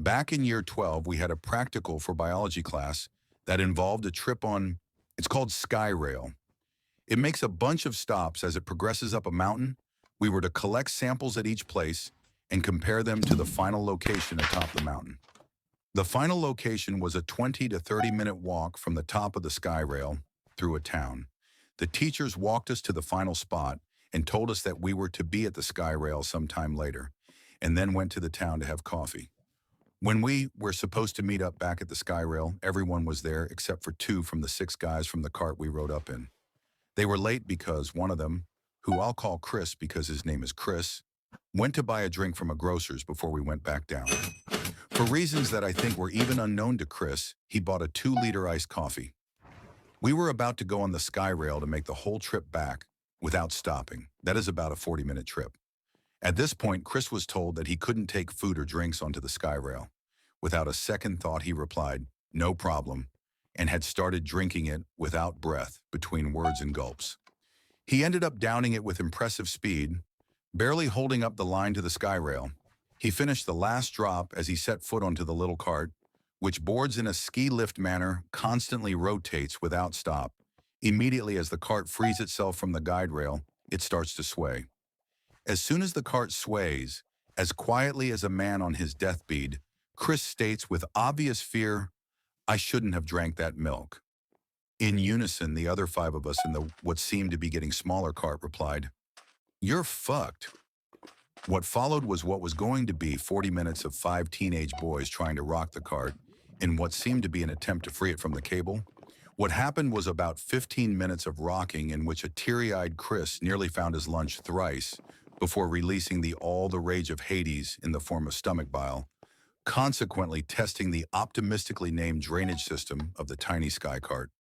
Back in year 12, we had a practical for biology class that involved a trip on, it's called SkyRail. It makes a bunch of stops as it progresses up a mountain. We were to collect samples at each place and compare them to the final location atop the mountain. The final location was a 20 to 30-minute walk from the top of the SkyRail through a town. The teachers walked us to the final spot and told us that we were to be at the SkyRail sometime later, and then went to the town to have coffee. When we were supposed to meet up back at the SkyRail, everyone was there except for two from the six guys from the cart we rode up in. They were late because one of them, who I'll call Chris because his name is Chris, went to buy a drink from a grocer's before we went back down. For reasons that I think were even unknown to Chris, he bought a 2-liter iced coffee. We were about to go on the SkyRail to make the whole trip back without stopping. That is about a 40-minute trip. At this point, Chris was told that he couldn't take food or drinks onto the SkyRail. Without a second thought, he replied, "No problem," and had started drinking it without breath, between words and gulps. He ended up downing it with impressive speed, barely holding up the line to the SkyRail. He finished the last drop as he set foot onto the little cart, which boards in a ski lift manner, constantly rotates without stop. Immediately as the cart frees itself from the guide rail, it starts to sway. As soon as the cart sways, as quietly as a man on his deathbed, Chris states with obvious fear, "I shouldn't have drank that milk." In unison, the other 5 of us in the what seemed to be getting smaller cart replied, "You're fucked." What followed was what was going to be 40 minutes of 5 teenage boys trying to rock the cart in what seemed to be an attempt to free it from the cable. What happened was about 15 minutes of rocking in which a teary-eyed Chris nearly found his lunch thrice before releasing all the rage of Hades in the form of stomach bile, consequently testing the optimistically named drainage system of the tiny sky cart.